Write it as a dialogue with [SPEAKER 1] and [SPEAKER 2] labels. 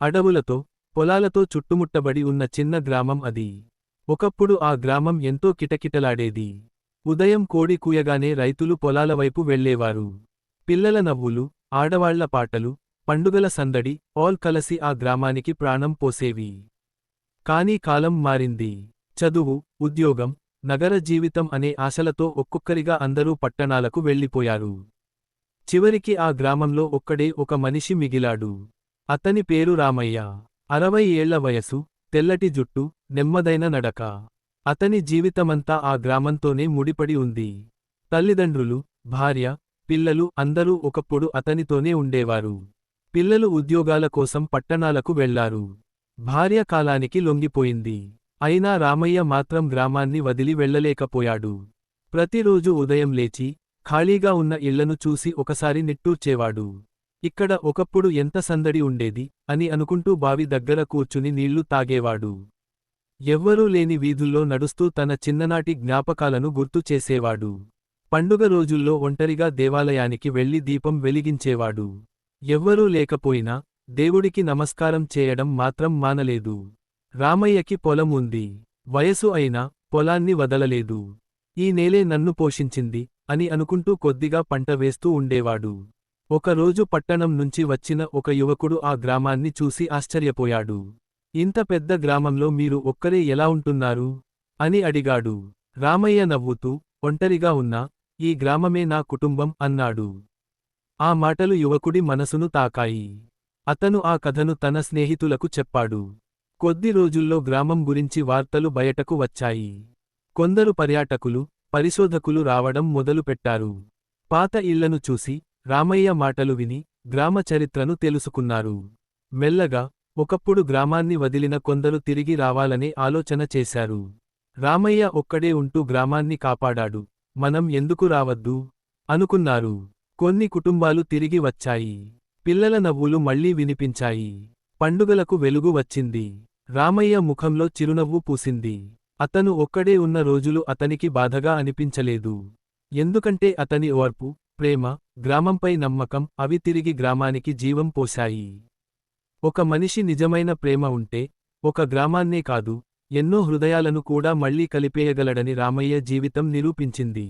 [SPEAKER 1] అడవులతో, పొలాలతో చుట్టుముట్టబడి ఉన్న చిన్న గ్రామం అది. ఒకప్పుడు ఆ గ్రామం ఎంతో కిటకిటలాడేది. ఉదయం కోడి కూయగానే రైతులు పొలాల వైపు వెళ్లేవారు. పిల్లల నవ్వులు, ఆడవాళ్ల పాటలు, పండుగల సందడి ఆల్ కలసి ఆ గ్రామానికి ప్రాణం పోసేవి. కానీ కాలం మారింది. చదువు, ఉద్యోగం, నగర జీవితం అనే ఆశలతో ఒక్కొక్కరిగా అందరూ పట్టణాలకు వెళ్ళిపోయారు. చివరికి ఆ గ్రామంలో ఒక్కడే ఒక మనిషి మిగిలాడు. అతని పేరు రామయ్య. 60 ఏళ్ల వయసు, తెల్లటి జుట్టు, నెమ్మదైన నడక. అతని జీవితమంతా ఆ గ్రామంతోనే ముడిపడి ఉంది. తల్లిదండ్రులు, భార్య, పిల్లలు అందరూ ఒకప్పుడు అతనితోనే ఉండేవారు. పిల్లలు ఉద్యోగాల కోసం పట్టణాలకు వెళ్లారు. భార్య కాలానికి లొంగిపోయింది. అయినా రామయ్య మాత్రం గ్రామాన్ని వదిలి వెళ్ళలేకపోయాడు. ప్రతిరోజు ఉదయం లేచి, ఖాళీగా ఉన్న ఇళ్లను చూసి ఒకసారి నిట్టూర్చేవాడు. ఇక్కడ ఒకప్పుడు ఎంత సందడి ఉండేది అని అనుకుంటూ బావి దగ్గర కూర్చుని నీళ్లు తాగేవాడు. ఎవ్వరూ లేని వీధుల్లో నడుస్తూ తన చిన్ననాటి జ్ఞాపకాలను గుర్తు చేసేవాడు. పండుగ రోజుల్లో ఒంటరిగా దేవాలయానికి వెళ్లి దీపం వెలిగించేవాడు. ఎవ్వరూ లేకపోయినా దేవుడికి నమస్కారం చేయడం మాత్రం మానలేదు. రామయ్యకి పొలం ఉంది. వయసు అయినా పొలాన్ని వదలలేదు. ఈ నేలే నన్ను పోషించింది అని అనుకుంటూ కొద్దిగా పంట వేస్తూ ఉండేవాడు. ఒకరోజు పట్టణం నుంచి వచ్చిన ఒక యువకుడు ఆ గ్రామాన్ని చూసి ఆశ్చర్యపోయాడు. ఇంత పెద్ద గ్రామంలో మీరు ఒక్కరే ఎలా ఉంటున్నారు? అని అడిగాడు. రామయ్య నవ్వుతూ, ఒంటరిగా ఉన్నా, ఈ గ్రామమే నా కుటుంబం అన్నాడు. ఆ మాటలు యువకుడి మనసును తాకాయి. అతను ఆ కథను తన స్నేహితులకు చెప్పాడు. కొద్ది రోజుల్లో గ్రామం గురించి వార్తలు బయటకు వచ్చాయి. కొందరు పర్యాటకులు, పరిశోధకులు రావడం మొదలుపెట్టారు. పాత ఇళ్లను చూసి, రామయ్య మాటలు విని, గ్రామ చరిత్రను తెలుసుకున్నారు. మెల్లగా, ఒకప్పుడు గ్రామాన్ని వదిలిన కొందరు తిరిగి రావాలనే ఆలోచన చేశారు. రామయ్య ఒక్కడే ఉంటూ గ్రామాన్ని కాపాడాడు, మనం ఎందుకు రావద్దు? అనుకున్నారు. కొన్ని కుటుంబాలు తిరిగి వచ్చాయి. పిల్లల నవ్వులు మళ్లీ వినిపించాయి. పండుగలకు వెలుగు వచ్చింది. రామయ్య ముఖంలో చిరునవ్వు పూసింది. అతను ఒక్కడే ఉన్న రోజులు అతనికి బాధగా అనిపించలేదు. ఎందుకంటే అతని ఓర్పు, ప్రేమ, గ్రామంపై నమ్మకం అవి తిరిగి గ్రామానికి జీవం పోశాయి. ఒక మనిషి నిజమైన ప్రేమ ఉంటే, ఒక గ్రామాన్నే కాదు, ఎన్నో హృదయాలను కూడా మళ్లీ కలిపేయగలడని రామయ్య జీవితం నిరూపించింది.